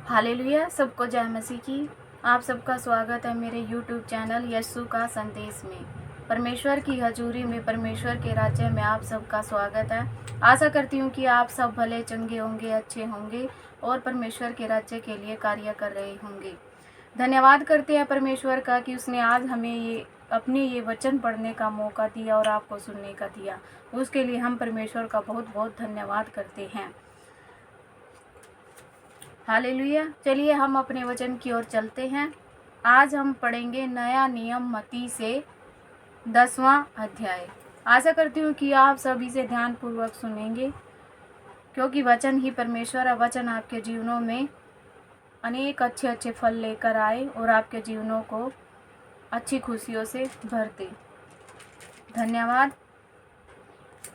Hallelujah. सबको जय मसीह की। आप सबका स्वागत है मेरे YouTube चैनल यीशु का संदेश में। परमेश्वर की हजूरी में, परमेश्वर के राज्य में आप सबका स्वागत है। आशा करती हूँ कि आप सब भले चंगे होंगे, अच्छे होंगे और परमेश्वर के राज्य के लिए कार्य कर रहे होंगे। धन्यवाद करते हैं परमेश्वर का कि उसने आज हमें ये वचन पढ़ने का मौका दिया और आपको सुनने का दिया। उसके लिए हम परमेश्वर का बहुत बहुत धन्यवाद करते हैं। हालेलुया। चलिए हम अपने वचन की ओर चलते हैं। आज हम पढ़ेंगे नया नियम मत्ती से 10वां अध्याय। आशा करती हूँ कि आप सभी से ध्यान पूर्वक सुनेंगे, क्योंकि वचन ही परमेश्वर है। वचन आपके जीवनों में अनेक अच्छे अच्छे फल लेकर आए और आपके जीवनों को अच्छी खुशियों से भर दे। धन्यवाद।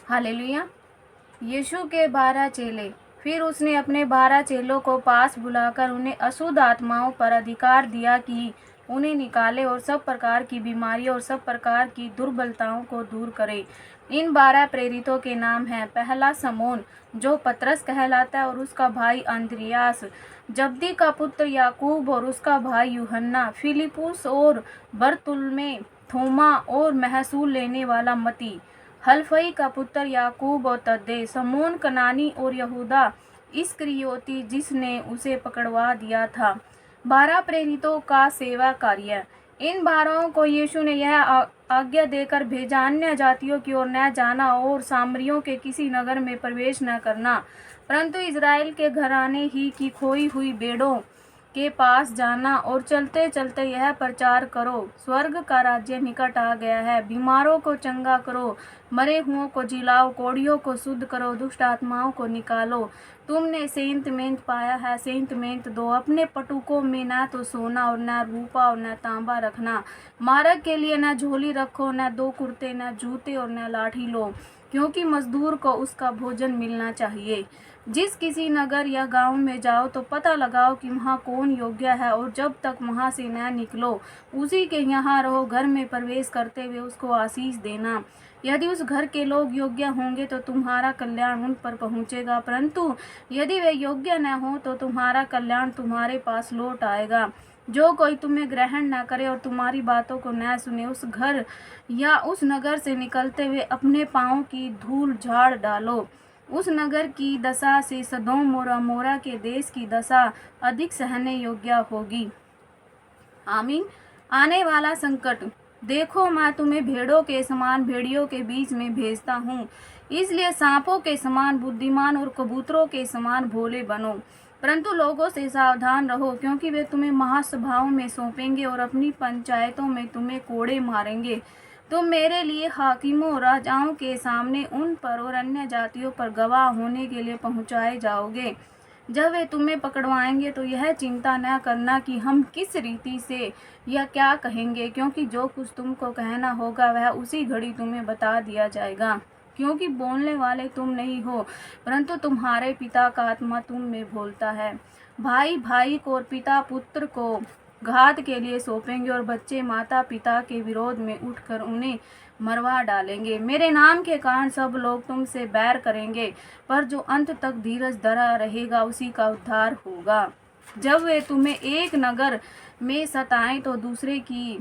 हालेलुया। यीशु के 12 चेले। फिर उसने अपने 12 चेलों को पास बुलाकर उन्हें अशुद्ध आत्माओं पर अधिकार दिया कि उन्हें निकाले और सब प्रकार की बीमारियों और सब प्रकार की दुर्बलताओं को दूर करे। इन 12 प्रेरितों के नाम हैं: पहला समौन, जो पतरस कहलाता है, और उसका भाई अंद्रियास, जब्दी का पुत्र याकूब और उसका भाई यूहन्ना, फिलिपुस और बरतुल्मै, थोमा और महसूल लेने वाला मती, हलफई का पुत्र याकूब और तद्दे, समोन कनानी और यहूदा इस्करियोती जिसने उसे पकड़वा दिया था। 12 प्रेरितों का सेवा कार्य। इन 12 को यीशु ने यह आज्ञा देकर भेजा: अन्य जातियों की ओर न जाना और सामरियों के किसी नगर में प्रवेश न करना, परंतु इज़राइल के घराने ही की खोई हुई भेड़ों के पास जाना और चलते चलते यह प्रचार करो: स्वर्ग का राज्य निकट आ गया है। बीमारों को चंगा करो, मरे हुओं को जिलाओ, कोढ़ियों को शुद्ध करो, दुष्ट आत्माओं को निकालो। तुमने सेंतमेंत पाया है, सेंतमेंत दो। अपने पटुकों में न तो सोना और न रूपा और न तांबा रखना। मार्ग के लिए न झोली रखो, न 2 कुर्ते, न जूते और न लाठी लो, क्योंकि मजदूर को उसका भोजन मिलना चाहिए। जिस किसी नगर या गांव में जाओ तो पता लगाओ कि वहाँ कौन योग्य है, और जब तक वहाँ से न निकलो उसी के यहाँ रहो। घर में प्रवेश करते हुए उसको आशीष देना। यदि उस घर के लोग योग्य होंगे तो तुम्हारा कल्याण उन पर पहुँचेगा, परंतु यदि वे योग्य न हो तो तुम्हारा कल्याण तुम्हारे पास लौट आएगा। जो कोई तुम्हें ग्रहण न करे और तुम्हारी बातों को न सुने, उस घर या उस नगर से निकलते हुए अपने पाँव की धूल झाड़ डालो। उस नगर की दशा से सदोम और अमोरा के देश की दशा अधिक सहने योग्य होगी। आमीन। आने वाला संकट। देखो, मैं तुम्हें भेड़ों के समान भेड़ियों के बीच में भेजता हूँ, इसलिए सांपों के समान बुद्धिमान और कबूतरों के समान भोले बनो। परंतु लोगों से सावधान रहो, क्योंकि वे तुम्हें महासभाओं में सौंपेंगे और अपनी पंचायतों में तुम्हें कोड़े मारेंगे। तुम मेरे लिए हाकिमों और राजाओं के सामने उन पर और अन्य जातियों पर गवाह होने के लिए पहुंचाए जाओगे। जब वे तुम्हें पकड़वाएंगे तो यह चिंता न करना कि हम किस रीति से या क्या कहेंगे, क्योंकि जो कुछ तुमको कहना होगा वह उसी घड़ी तुम्हें बता दिया जाएगा। क्योंकि बोलने वाले तुम नहीं हो, परंतु तुम्हारे पिता का आत्मा तुम में बोलता है। भाई भाई को और पिता पुत्र को घात के लिए सौंपेंगे, और बच्चे माता पिता के विरोध में उठकर उन्हें मरवा डालेंगे। मेरे नाम के कारण सब लोग तुमसे बैर करेंगे, पर जो अंत तक धीरज धरा रहेगा उसी का उद्धार होगा। जब वे तुम्हें एक नगर में सताएं तो दूसरे की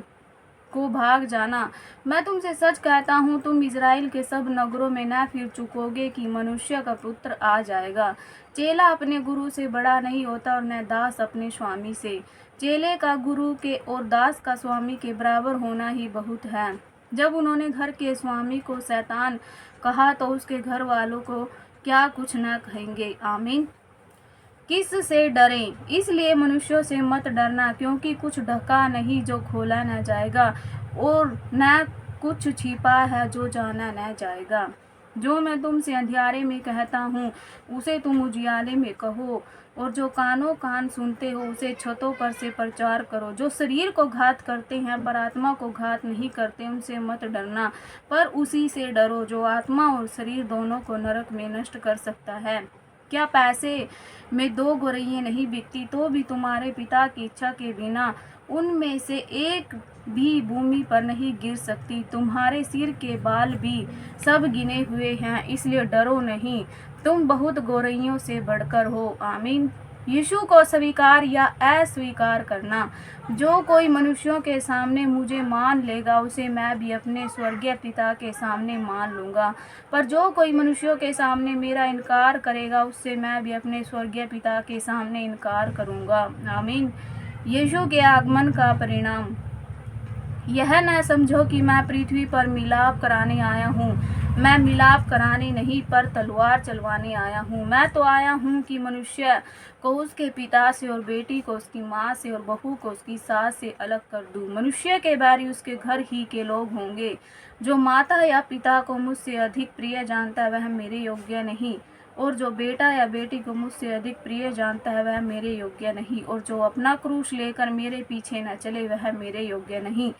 को भाग जाना। मैं तुमसे सच कहता हूँ, तुम इज़राइल के सब नगरों में न फिर चुकोगे कि मनुष्य का पुत्र आ जाएगा। चेला अपने गुरु से बड़ा नहीं होता और न दास अपने स्वामी से। चेले का गुरु के और दास का स्वामी के बराबर होना ही बहुत है। जब उन्होंने घर के स्वामी को शैतान कहा तो उसके घर वालों को क्या कुछ न कहेंगे। आमीन। किस से डरें? इसलिए मनुष्यों से मत डरना, क्योंकि कुछ ढका नहीं जो खोला न जाएगा, और न कुछ छिपा है जो जाना न जाएगा। जो मैं तुमसे अंधियारे में कहता हूँ उसे तुम उजियाले में कहो, और जो कानों कान सुनते हो उसे छतों पर से प्रचार करो। जो शरीर को घात करते हैं पर आत्मा को घात नहीं करते, उनसे मत डरना, पर उसी से डरो जो आत्मा और शरीर दोनों को नरक में नष्ट कर सकता है। क्या पैसे में 2 गौरैयें नहीं बिकती, तो भी तुम्हारे पिता की इच्छा के बिना उनमें से एक भी भूमि पर नहीं गिर सकती। तुम्हारे सिर के बाल भी सब गिने हुए हैं, इसलिए डरो नहीं, तुम बहुत गौरैयों से बढ़कर हो। आमीन। यीशु को स्वीकार या अस्वीकार करना। जो कोई मनुष्यों के सामने मुझे मान लेगा उसे मैं भी अपने स्वर्गीय पिता के सामने मान लूँगा, पर जो कोई मनुष्यों के सामने मेरा इनकार करेगा उससे मैं भी अपने स्वर्गीय पिता के सामने इनकार करूँगा। आमीन। यीशु के आगमन का परिणाम। यह न समझो कि मैं पृथ्वी पर मिलाप कराने आया हूँ। मैं मिलाप कराने नहीं पर तलवार चलवाने आया हूँ। मैं तो आया हूँ कि मनुष्य को उसके पिता से और बेटी को उसकी माँ से और बहू को उसकी सास से अलग कर दूँ। मनुष्य के बैरी उसके घर ही के लोग होंगे। जो माता या पिता को मुझसे अधिक प्रिय जानता है वह मेरे योग्य नहीं, और जो बेटा या बेटी को मुझसे अधिक प्रिय जानता है वह मेरे योग्य नहीं, और जो अपना क्रूस लेकर मेरे पीछे न चले वह मेरे योग्य नहीं।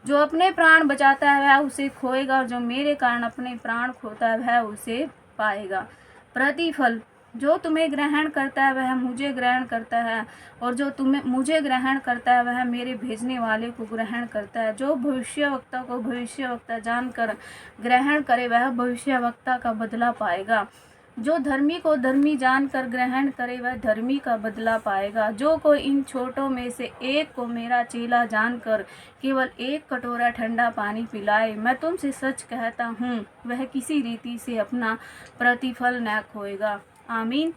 जो अपने प्राण बचाता है वह उसे खोएगा, और जो मेरे कारण अपने प्राण खोता है वह उसे पाएगा। प्रतिफल। जो तुम्हें ग्रहण करता है वह मुझे ग्रहण करता है, और जो तुम्हें मुझे ग्रहण करता है वह मेरे भेजने वाले को ग्रहण करता है। जो भविष्यवक्ता को भविष्यवक्ता जानकर ग्रहण करे वह भविष्यवक्ता का बदला पाएगा। जो धर्मी को धर्मी जानकर ग्रहण करे वह धर्मी का बदला पाएगा। जो कोई इन छोटों में से एक को मेरा चेला जानकर केवल एक कटोरा ठंडा पानी पिलाए, मैं तुमसे सच कहता हूँ वह किसी रीति से अपना प्रतिफल न खोएगा। आमीन।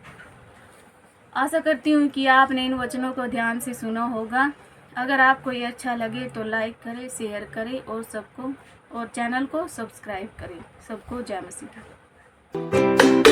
आशा करती हूँ कि आपने इन वचनों को ध्यान से सुना होगा। अगर आपको ये अच्छा लगे तो लाइक करें, शेयर करें और चैनल को सब्सक्राइब करें। सबको जय मसीह।